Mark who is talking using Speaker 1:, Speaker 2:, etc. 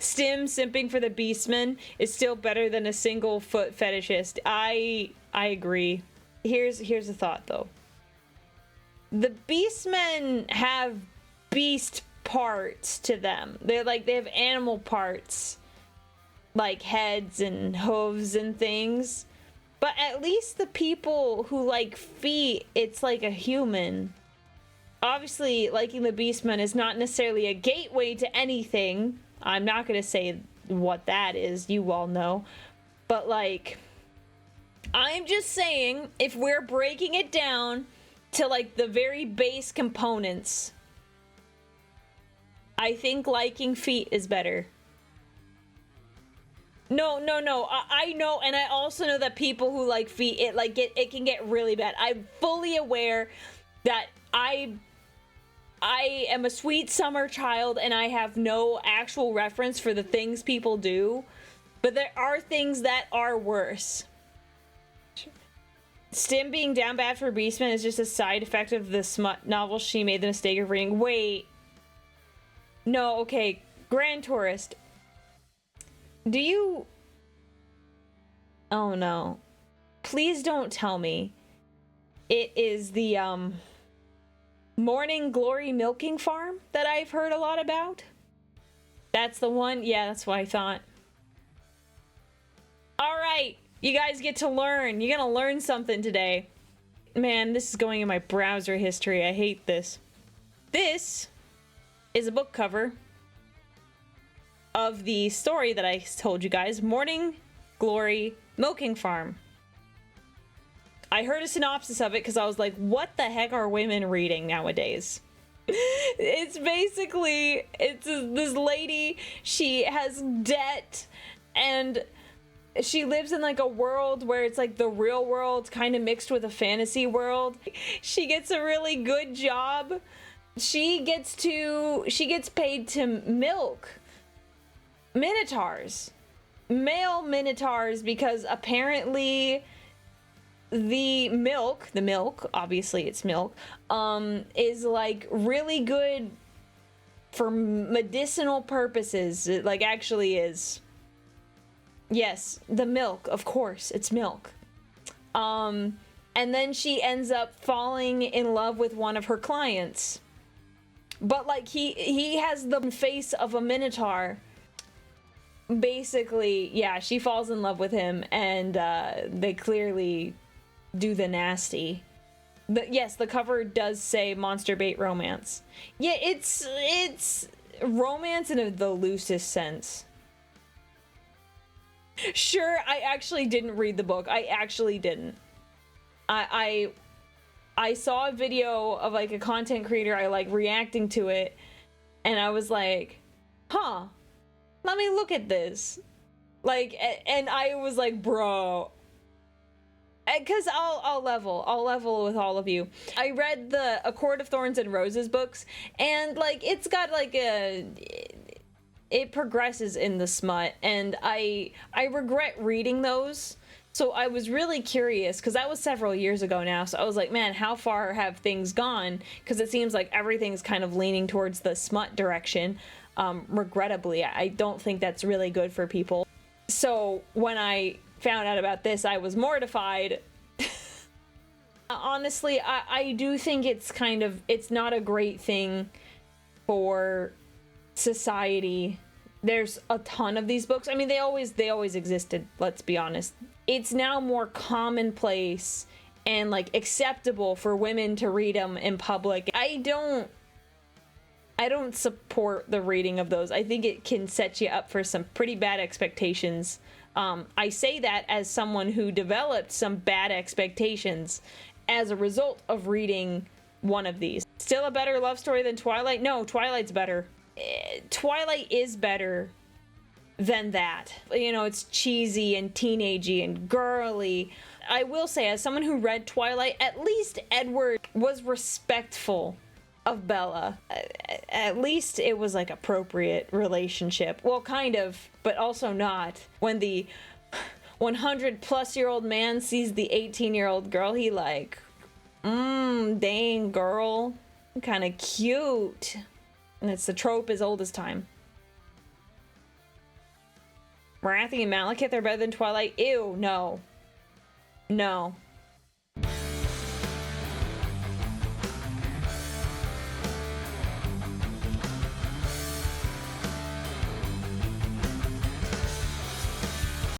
Speaker 1: Stim simping for the Beastman is still better than a single foot fetishist. I agree. Here's a thought though. The Beastmen have beast parts to them. They have animal parts, like heads and hooves and things. But at least the people who like feet, it's like a human. Obviously, liking the Beastman is not necessarily a gateway to anything. I'm not gonna say what that is, you all know. But like, I'm just saying, if we're breaking it down to like the very base components, I think liking feet is better. No. I know, and I also know that people who like feet, it can get really bad. I'm fully aware that I am a sweet summer child and I have no actual reference for the things people do, but there are things that are worse. Stim being down bad for Beastman is just a side effect of the smut novel she made the mistake of reading. Wait. No, okay. Grand Tourist. Do you... Oh no. Please don't tell me it is the, Morning Glory milking farm that I've heard a lot about? That's the one? Yeah, that's what I thought. Alright, you guys get to learn. You're gonna learn something today. Man, this is going in my browser history. I hate this. This is a book cover of the story that I told you guys, Morning Glory Milking Farm. I heard a synopsis of it because I was like, what the heck are women reading nowadays? It's basically, this lady, she has debt, and she lives in like a world where it's like the real world kind of mixed with a fantasy world. She gets a really good job. She gets paid to milk minotaurs, male minotaurs, because apparently the milk, obviously it's milk, is like really good for medicinal purposes. It like actually is. Yes, the milk, of course, it's milk. And then she ends up falling in love with one of her clients. But like he has the face of a minotaur. Basically, yeah, she falls in love with him, and they clearly do the nasty. But yes, the cover does say monster bait romance. Yeah, it's romance in the loosest sense. Sure, I actually didn't read the book. I actually didn't. I saw a video of like a content creator I like reacting to it, and I was like, huh, let me look at this. Like, and I was like, bro, because I'll level with all of you. I read the A Court of Thorns and Roses books, and like it's got like it progresses in the smut, and I regret reading those. So I was really curious, because that was several years ago now, so I was like, man, how far have things gone? Because it seems like everything's kind of leaning towards the smut direction. Regrettably, I don't think that's really good for people. So when I found out about this, I was mortified. Honestly, I do think it's not a great thing for society. There's a ton of these books. I mean, they always existed, let's be honest. It's now more commonplace and like acceptable for women to read them in public. I don't support the reading of those. I think it can set you up for some pretty bad expectations. I say that as someone who developed some bad expectations as a result of reading one of these. Still a better love story than Twilight? No, Twilight's better. Twilight is better than that. You know, it's cheesy and teenagey and girly. I will say, as someone who read Twilight, at least Edward was respectful of Bella. At least it was like appropriate relationship. Well, kind of, but also not. When the 100-plus-year-old man sees the 18-year-old girl, he like, dang girl, kind of cute. And it's the trope as old as time. Marathi and Malekith are better than Twilight. Ew, no. No.